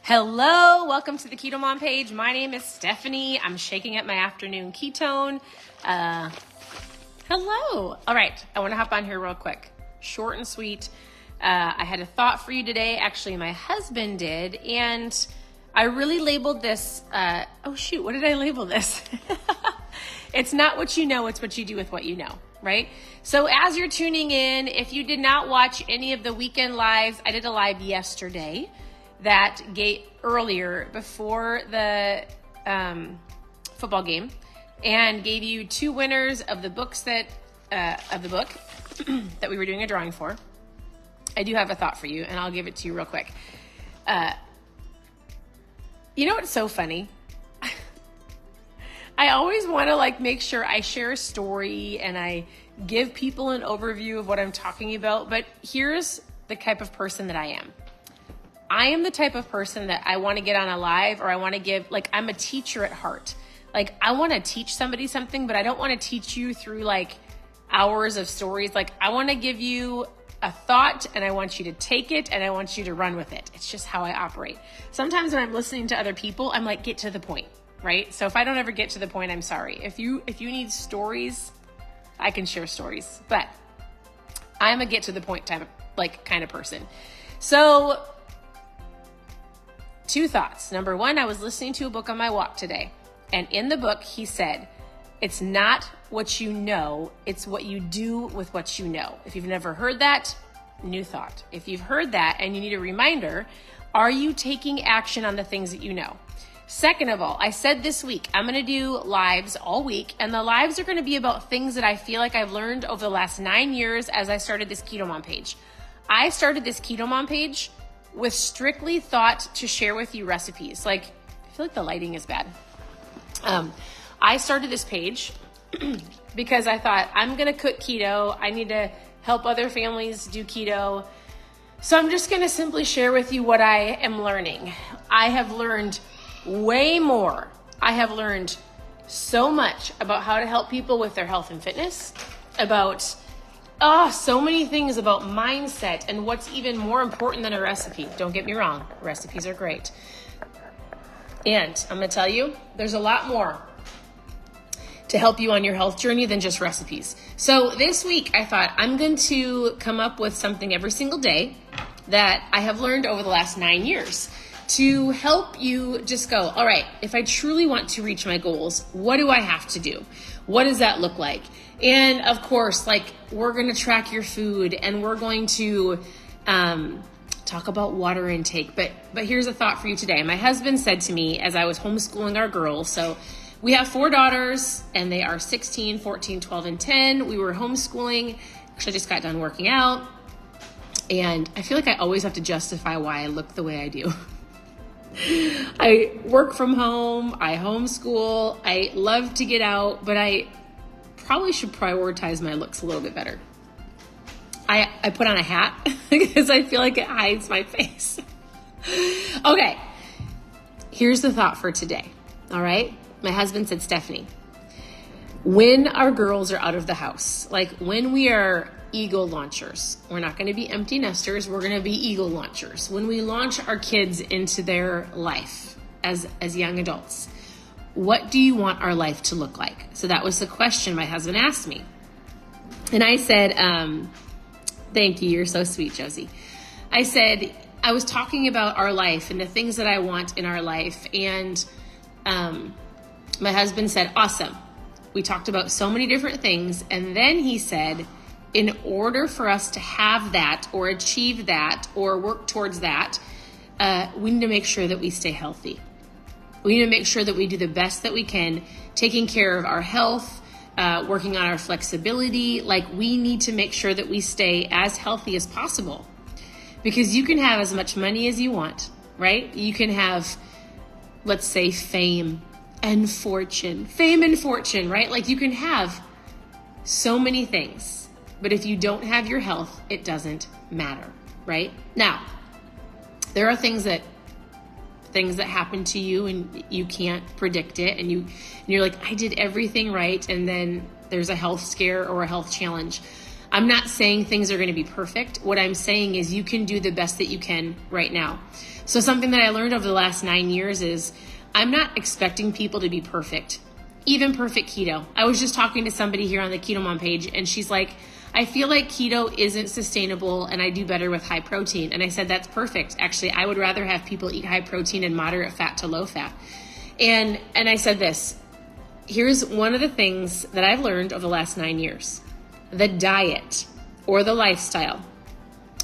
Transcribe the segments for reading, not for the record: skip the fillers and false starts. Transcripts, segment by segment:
Hello, welcome to the KetoMom page. My name is Stephanie. I'm shaking up my afternoon ketone. Hello. All right, I want to hop on here real quick. Short and sweet. I had a thought for you today. Actually, my husband did, and I really labeled this. What did I label this? It's not what you know, it's what you do with what you know, right? So as you're tuning in, if you did not watch any of the weekend lives, I did a live yesterday that earlier before the football game, and gave you two winners of the book that we were doing a drawing for. I do have a thought for you, and I'll give it to you real quick. You know what's so funny? I always want to make sure I share a story and I give people an overview of what I'm talking about, but here's the type of person that I am. I am the type of person that I want to get on a live, or I want to give, I'm a teacher at heart. I want to teach somebody something, but I don't want to teach you through hours of stories. I want to give you a thought, and I want you to take it, and I want you to run with it. It's just how I operate. Sometimes when I'm listening to other people, I'm like, get to the point, right? So if I don't ever get to the point, I'm sorry. If you need stories, I can share stories, but I'm a get to the point type of kind of person. So two thoughts. Number one, I was listening to a book on my walk today, and in the book, he said, it's not what you know, it's what you do with what you know. If you've never heard that, new thought. If you've heard that and you need a reminder, are you taking action on the things that you know? Second of all, I said this week, I'm going to do lives all week, and the lives are going to be about things that I feel like I've learned over the last 9 years as I started this KetoMom page. I started this KetoMom page with strictly thought to share with you recipes. I feel like the lighting is bad. I started this page because I thought, I'm going to cook keto. I need to help other families do keto. So I'm just going to simply share with you what I am learning. I have learned way more. I have learned so much about how to help people with their health and fitness, about so many things about mindset, and what's even more important than a recipe. Don't get me wrong, recipes are great. And I'm going to tell you, there's a lot more to help you on your health journey than just recipes. So this week, I thought I'm going to come up with something every single day that I have learned over the last 9 years to help you just go, all right, if I truly want to reach my goals, what do I have to do? What does that look like? And of course, we're going to track your food, and we're going to talk about water intake. But here's a thought for you today. My husband said to me as I was homeschooling our girls, so we have 4 daughters, and they are 16, 14, 12, and 10. We were homeschooling. Actually, I just got done working out. And I feel like I always have to justify why I look the way I do. I work from home. I homeschool. I love to get out, but I probably should prioritize my looks a little bit better. I put on a hat because I feel like it hides my face. Okay, here's the thought for today. All right. My husband said, Stephanie, when our girls are out of the house, when we are eagle launchers, we're not going to be empty nesters. We're going to be eagle launchers. When we launch our kids into their life as young adults, what do you want our life to look like? So that was the question my husband asked me. And I said, thank you. You're so sweet, Josie. I said, I was talking about our life and the things that I want in our life. And my husband said, awesome. We talked about so many different things. And then he said, in order for us to have that or achieve that or work towards that, we need to make sure that we stay healthy. We need to make sure that we do the best that we can, taking care of our health, working on our flexibility. We need to make sure that we stay as healthy as possible, because you can have as much money as you want, right? You can have, let's say, fame and fortune, right? You can have so many things, but if you don't have your health, it doesn't matter, right? Now, there are things that happen to you and you can't predict it, and you're like, I did everything right, and then there's a health scare or a health challenge. I'm not saying things are going to be perfect. What I'm saying is you can do the best that you can right now. So something that I learned over the last 9 years is I'm not expecting people to be perfect, even perfect keto. I was just talking to somebody here on the KetoMom page, and she's like, I feel like keto isn't sustainable and I do better with high protein. And I said, that's perfect. Actually, I would rather have people eat high protein and moderate fat to low fat. And I said this, here's one of the things that I've learned over the last 9 years. The diet or the lifestyle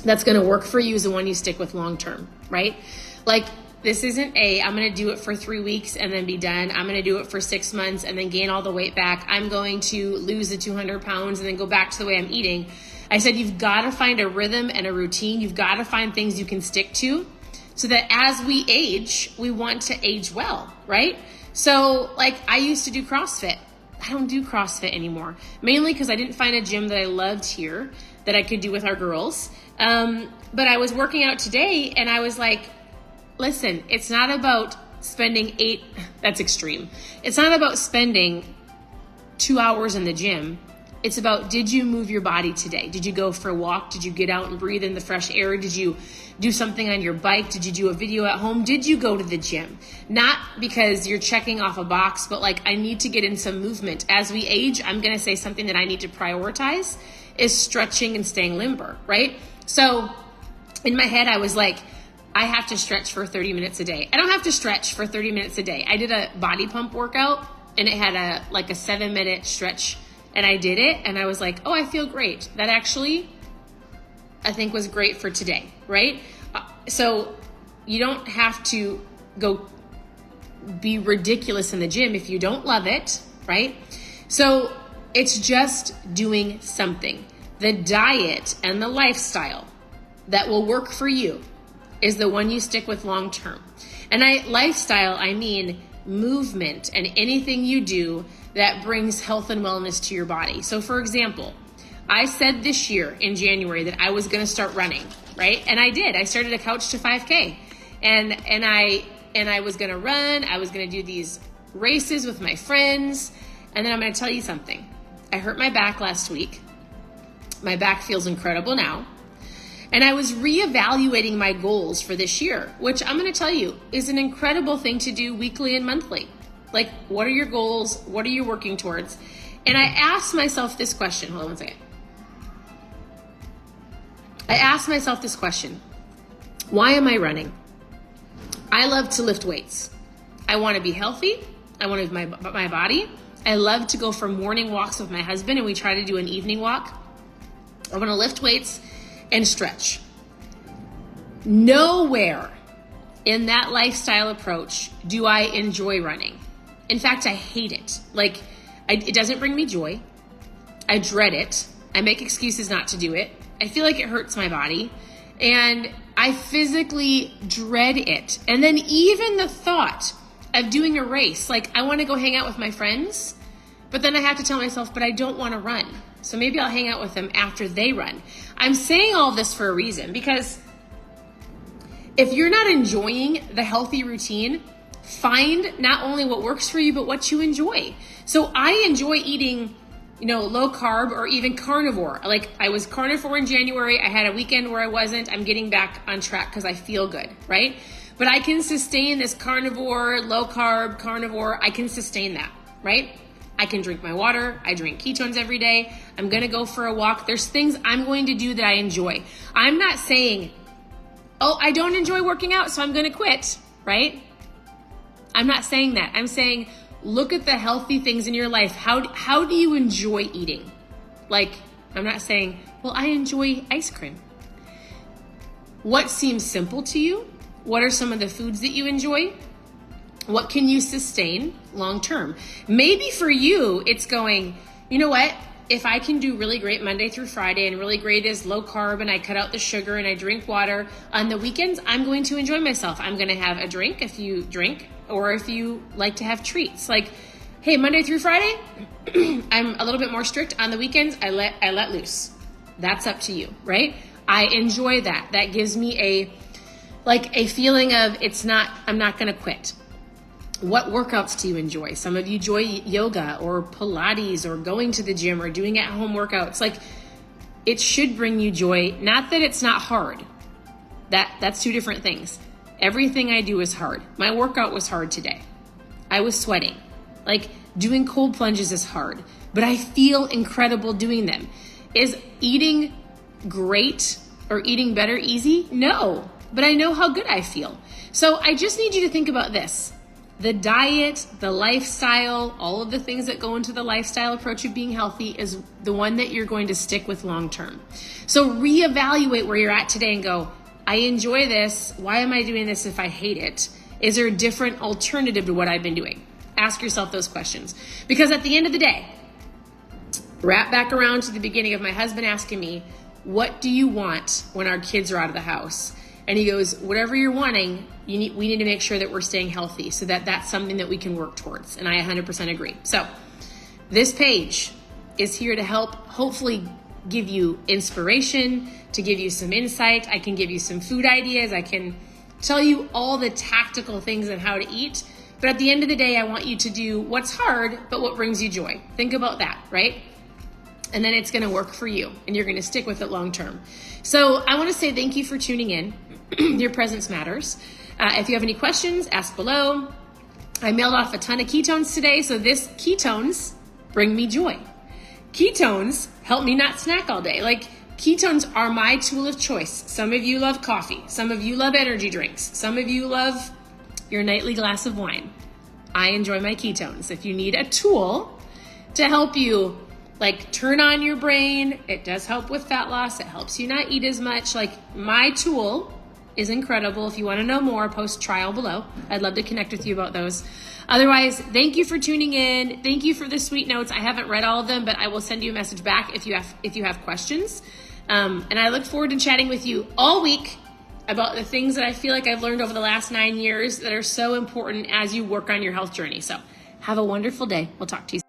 that's going to work for you is the one you stick with long term, right? Like, this isn't I'm going to do it for 3 weeks and then be done. I'm going to do it for 6 months and then gain all the weight back. I'm going to lose the 200 pounds and then go back to the way I'm eating. I said, you've got to find a rhythm and a routine. You've got to find things you can stick to so that as we age, we want to age well, right? So like I used to do CrossFit. I don't do CrossFit anymore, mainly because I didn't find a gym that I loved here that I could do with our girls. But I was working out today and I was like, listen, it's not about spending that's extreme. It's not about spending 2 hours in the gym. It's about, did you move your body today? Did you go for a walk? Did you get out and breathe in the fresh air? Did you do something on your bike? Did you do a video at home? Did you go to the gym? Not because you're checking off a box, but like, I need to get in some movement. As we age, I'm going to say something that I need to prioritize is stretching and staying limber, right? So in my head, I was like, I have to stretch for 30 minutes a day. I don't have to stretch for 30 minutes a day. I did a body pump workout and it had a 7-minute stretch and I did it and I was like, oh, I feel great. That actually, I think was great for today, right? So you don't have to go be ridiculous in the gym if you don't love it, right? So it's just doing something. The diet and the lifestyle that will work for you is the one you stick with long term. And lifestyle, I mean movement and anything you do that brings health and wellness to your body. So for example, I said this year in January that I was going to start running, right? And I did. I started a couch to 5K and I was going to run. I was going to do these races with my friends. And then I'm going to tell you something. I hurt my back last week. My back feels incredible now. And I was reevaluating my goals for this year, which I'm going to tell you is an incredible thing to do weekly and monthly. Like, what are your goals? What are you working towards? And I asked myself this question. Hold on one second. I asked myself this question. Why am I running? I love to lift weights. I want to be healthy. I want to move my body. I love to go for morning walks with my husband, and we try to do an evening walk. I want to lift weights and stretch. Nowhere in that lifestyle approach do I enjoy running. In fact, I hate it. Like, it doesn't bring me joy. I dread it. I make excuses not to do it. I feel like it hurts my body. And I physically dread it. And then even the thought of doing a race, like I want to go hang out with my friends, but then I have to tell myself, but I don't want to run. So maybe I'll hang out with them after they run. I'm saying all this for a reason, because if you're not enjoying the healthy routine, find not only what works for you, but what you enjoy. So I enjoy eating, low carb or even carnivore. Like I was carnivore in January. I had a weekend where I wasn't. I'm getting back on track because I feel good, right? But I can sustain this carnivore, low carb, carnivore. I can sustain that, right? I can drink my water. I drink ketones every day. I'm going to go for a walk. There's things I'm going to do that I enjoy. I'm not saying, oh, I don't enjoy working out, so I'm going to quit, right? I'm not saying that. I'm saying, look at the healthy things in your life. How do you enjoy eating? Like, I'm not saying, well, I enjoy ice cream. What seems simple to you? What are some of the foods that you enjoy? What can you sustain long term? Maybe for you, it's going, you know what? If I can do really great Monday through Friday and really great is low carb and I cut out the sugar and I drink water, on the weekends, I'm going to enjoy myself. I'm going to have a drink if you drink, or if you like to have treats. Like, hey, Monday through Friday, I'm a little bit more strict. On the weekends, I let loose. That's up to you, right? I enjoy that. That gives me a feeling of I'm not going to quit. What workouts do you enjoy? Some of you enjoy yoga or Pilates or going to the gym or doing at-home workouts. Like, it should bring you joy. Not that it's not hard. That's two different things. Everything I do is hard. My workout was hard today. I was sweating. Like, doing cold plunges is hard, but I feel incredible doing them. Is eating great or eating better easy? No, but I know how good I feel. So I just need you to think about this. The diet, the lifestyle, all of the things that go into the lifestyle approach of being healthy is the one that you're going to stick with long term. So reevaluate where you're at today and go, I enjoy this. Why am I doing this if I hate it? Is there a different alternative to what I've been doing? Ask yourself those questions. Because at the end of the day, wrap back around to the beginning of my husband asking me, what do you want when our kids are out of the house? And he goes, whatever you're wanting, we need to make sure that we're staying healthy so that that's something that we can work towards. And I 100% agree. So this page is here to help hopefully give you inspiration, to give you some insight. I can give you some food ideas. I can tell you all the tactical things on how to eat. But at the end of the day, I want you to do what's hard, but what brings you joy. Think about that, right? And then it's going to work for you and you're going to stick with it long term. So I want to say thank you for tuning in. Your presence matters. If you have any questions, ask below. I mailed off a ton of ketones today. So this ketones bring me joy. Ketones help me not snack all day. Like, ketones are my tool of choice. Some of you love coffee. Some of you love energy drinks. Some of you love your nightly glass of wine. I enjoy my ketones. If you need a tool to help you like turn on your brain, it does help with fat loss. It helps you not eat as much. Like, my tool is incredible. If you want to know more, post trial below. I'd love to connect with you about those. Otherwise, thank you for tuning in. Thank you for the sweet notes. I haven't read all of them, but I will send you a message back if you have questions. And I look forward to chatting with you all week about the things that I feel like I've learned over the last 9 years that are so important as you work on your health journey. So have a wonderful day. We'll talk to you soon.